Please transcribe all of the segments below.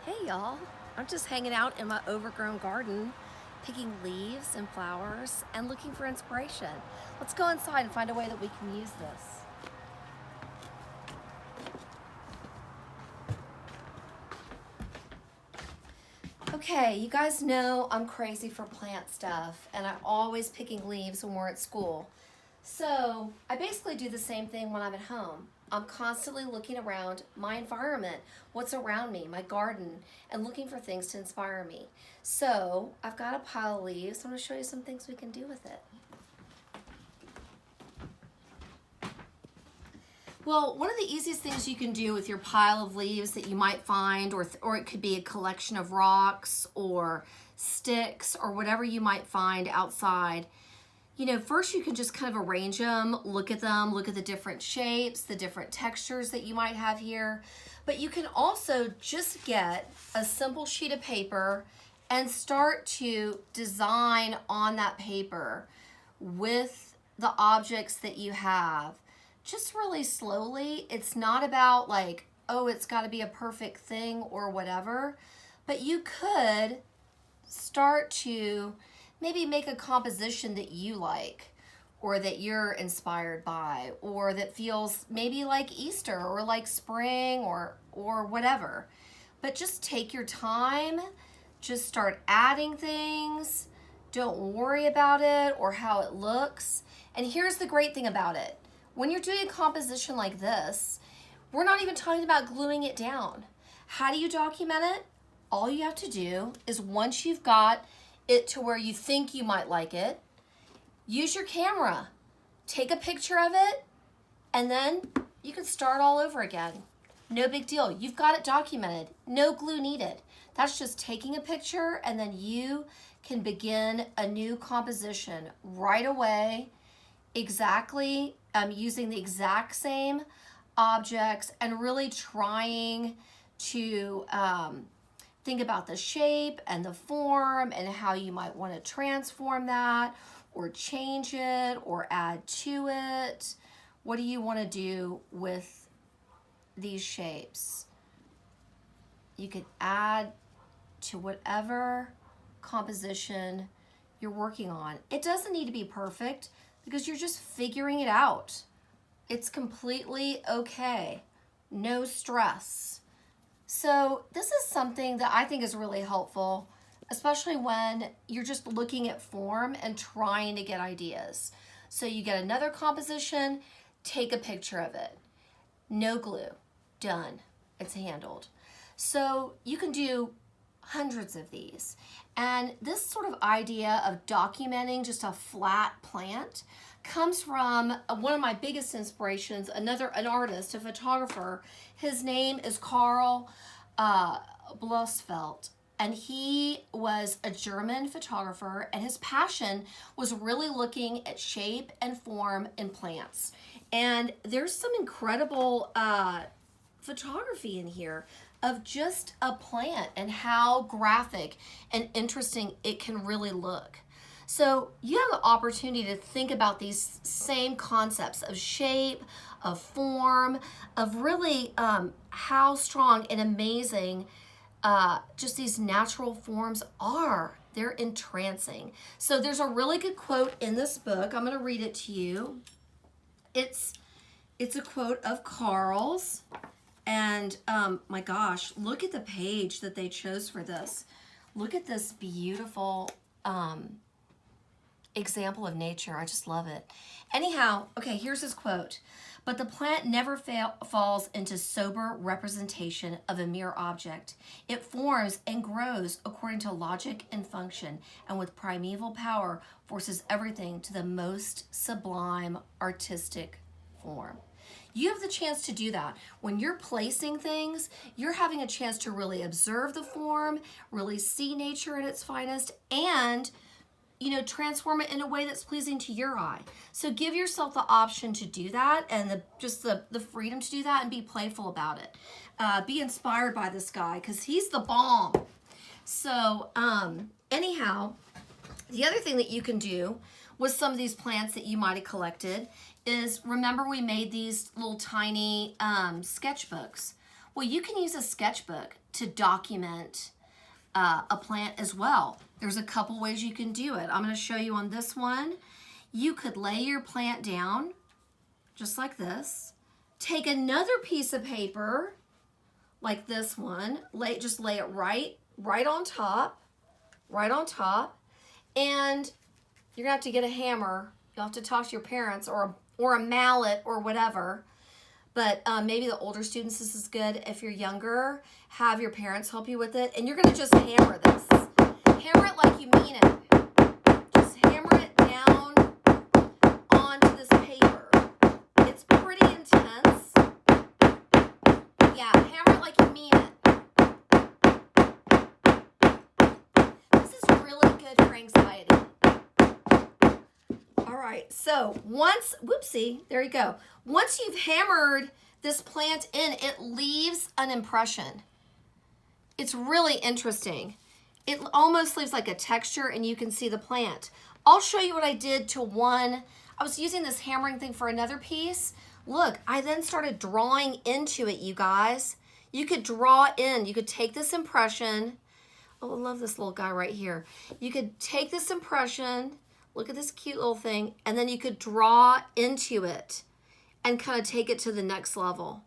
Hey y'all, I'm just hanging out in my overgrown garden, picking leaves and flowers and looking for inspiration. Let's go inside and find a way that we can use this. Okay, you guys know I'm crazy for plant stuff and I'm always picking leaves when we're at school. So I basically do the same thing when I'm at home. I'm constantly looking around my environment, what's around me, my garden, and looking for things to inspire me. So I've got a pile of leaves. I'm going to show you some things we can do with it. Well, one of the easiest things you can do with your pile of leaves that you might find, or it could be a collection of rocks or sticks or whatever you might find outside. First you can just kind of arrange them, look at the different shapes, the different textures that you might have here. But you can also just get a simple sheet of paper and start to design on that paper with the objects that you have. Just really slowly. It's not about like, oh, it's got to be a perfect thing or whatever. But you could start to maybe make a composition that you like or that you're inspired by or that feels maybe like Easter or like spring or whatever. But just take your time, just start adding things. Don't worry about it or how it looks. And here's the great thing about it. When you're doing a composition like this, we're not even talking about gluing it down. How do you document it? All you have to do is once you've got it to where you think you might like it, use your camera, take a picture of it, and then you can start all over again. No big deal. You've got it documented. No glue needed. That's just taking a picture and then you can begin a new composition right away, exactly using the exact same objects and really trying to think about the shape and the form and how you might want to transform that or change it or add to it. What do you want to do with these shapes? You could add to whatever composition you're working on. It doesn't need to be perfect because you're just figuring it out. It's completely okay. No stress. So this is something that I think is really helpful, especially when you're just looking at form and trying to get ideas. So you get another composition, take a picture of it. No glue. Done. It's handled. So you can do hundreds of these. And this sort of idea of documenting just a flat plant comes from one of my biggest inspirations, an artist, a photographer. His name is Karl Blossfeld. And he was a German photographer, and his passion was really looking at shape and form in plants. And there's some incredible photography in here of just a plant and how graphic and interesting it can really look. So you have the opportunity to think about these same concepts of shape, of form, of really how strong and amazing just these natural forms are. They're entrancing. So there's a really good quote in this book. I'm going to read it to you. It's a quote of Carl's. And my gosh, look at the page that they chose for this. Look at this beautiful example of nature. I just love it. Anyhow, okay, here's his quote. But the plant never falls into sober representation of a mere object. It forms and grows according to logic and function, and with primeval power forces everything to the most sublime artistic form. You have the chance to do that. When you're placing things, you're having a chance to really observe the form, really see nature at its finest, and transform it in a way that's pleasing to your eye. So give yourself the option to do that and the freedom to do that and be playful about it. Be inspired by this guy because he's the bomb. So anyhow, the other thing that you can do with some of these plants that you might have collected is, remember we made these little tiny sketchbooks. Well, you can use a sketchbook to document a plant as well. There's a couple ways you can do it. I'm going to show you on this one. You could lay your plant down just like this. Take another piece of paper like this one. Just lay it right on top, and you're gonna have to get a hammer. You'll have to talk to your parents or a mallet or whatever. But maybe the older students, this is good. If you're younger, have your parents help you with it. And you're gonna just hammer this. Hammer it like you mean it. Just hammer it down onto this paper. It's pretty intense. Yeah, hammer it like you mean it. This is really good for anxiety. All right, so whoopsie, there you go. Once you've hammered this plant in, it leaves an impression. It's really interesting. It almost leaves like a texture and you can see the plant. I'll show you what I did to one. I was using this hammering thing for another piece. Look, I then started drawing into it, you guys. You could draw in, you could take this impression. Oh, I love this little guy right here. You could take this impression, look at this cute little thing, and then you could draw into it and kind of take it to the next level.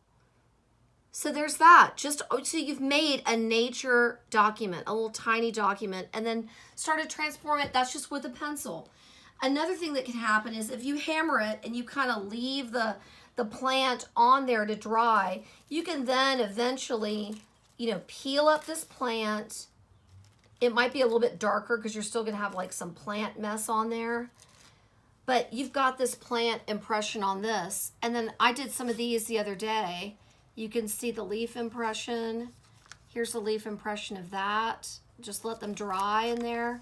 So there's that. So you've made a nature document, a little tiny document, and then started transforming it. That's just with a pencil. Another thing that can happen is if you hammer it and you kind of leave the plant on there to dry, you can then eventually, peel up this plant. It might be a little bit darker because you're still going to have like some plant mess on there. But you've got this plant impression on this. And then I did some of these the other day. You can see the leaf impression. Here's the leaf impression of that. Just let them dry in there.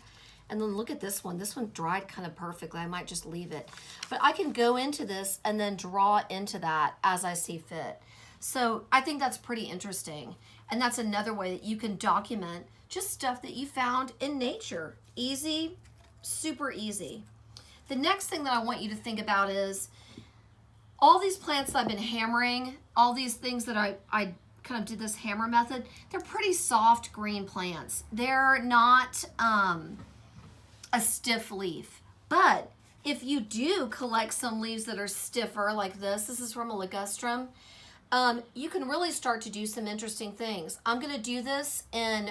And then look at this one. This one dried kind of perfectly. I might just leave it. But I can go into this and then draw into that as I see fit. So I think that's pretty interesting. And that's another way that you can document just stuff that you found in nature. Easy, super easy. The next thing that I want you to think about is all these plants that I've been hammering, all these things that I kind of did this hammer method, they're pretty soft green plants. They're not a stiff leaf. But if you do collect some leaves that are stiffer like this is from a ligustrum, you can really start to do some interesting things. I'm going to do this in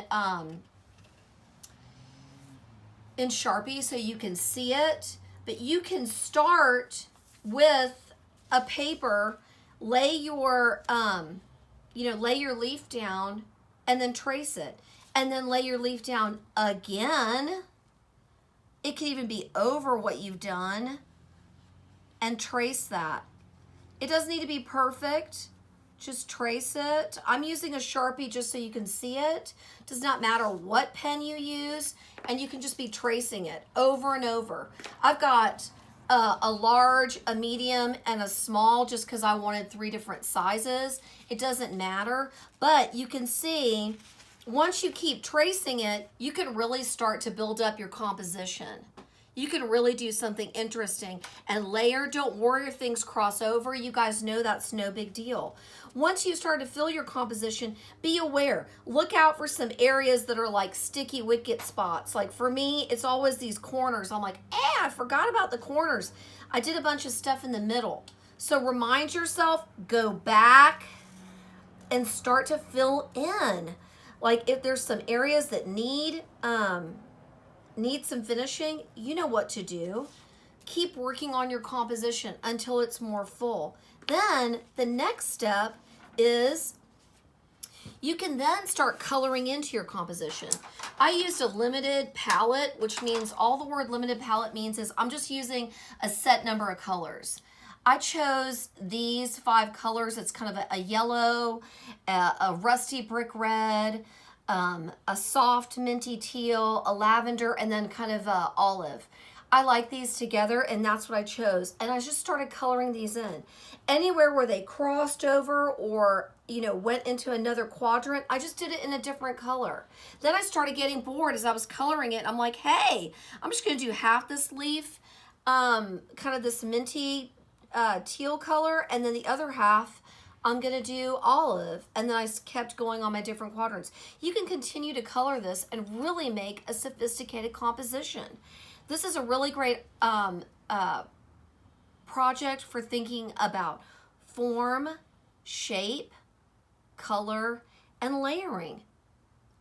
Sharpie so you can see it. But you can start with a paper, lay your leaf down, and then trace it, and then lay your leaf down again. It can even be over what you've done, and trace that. It doesn't need to be perfect. Just trace it. I'm using a Sharpie just so you can see it. Does not matter what pen you use, and you can just be tracing it over and over. I've got a large, a medium, and a small just because I wanted 3 different sizes. It doesn't matter, but you can see once you keep tracing it, you can really start to build up your composition. You can really do something interesting and layer. Don't worry if things cross over. You guys know that's no big deal. Once you start to fill your composition, be aware. Look out for some areas that are like sticky wicket spots. Like for me, it's always these corners. I'm like, I forgot about the corners. I did a bunch of stuff in the middle. So remind yourself, go back and start to fill in. Like if there's some areas that need some finishing, you know what to do. Keep working on your composition until it's more full. Then the next step is you can then start coloring into your composition. I used a limited palette, which means all the word limited palette means is I'm just using a set number of colors. I chose these 5 colors. It's kind of a yellow, a rusty brick red, a soft minty teal, a lavender, and then kind of olive. I like these together, and that's what I chose. And I just started coloring these in. Anywhere where they crossed over or, went into another quadrant, I just did it in a different color. Then I started getting bored as I was coloring it. I'm like, hey, I'm just going to do half this leaf, kind of this minty teal color, and then the other half, I'm gonna do olive, and then I kept going on my different quadrants. You can continue to color this and really make a sophisticated composition. This is a really great project for thinking about form, shape, color, and layering.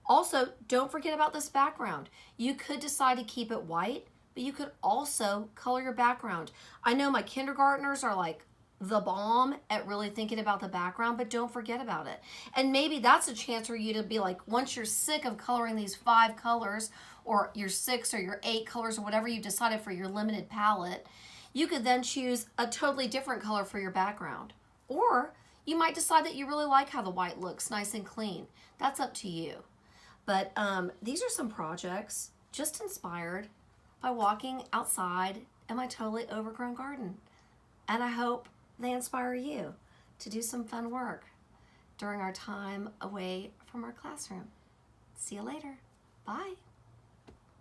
Also, don't forget about this background. You could decide to keep it white, but you could also color your background. I know my kindergartners are like the bomb at really thinking about the background, but don't forget about it. And maybe that's a chance for you to be like, once you're sick of coloring these 5 colors, or your 6 or your 8 colors, or whatever you decided for your limited palette, you could then choose a totally different color for your background. Or you might decide that you really like how the white looks nice and clean. That's up to you. But these are some projects just inspired by walking outside in my totally overgrown garden. And I hope they inspire you to do some fun work during our time away from our classroom. See you later. Bye.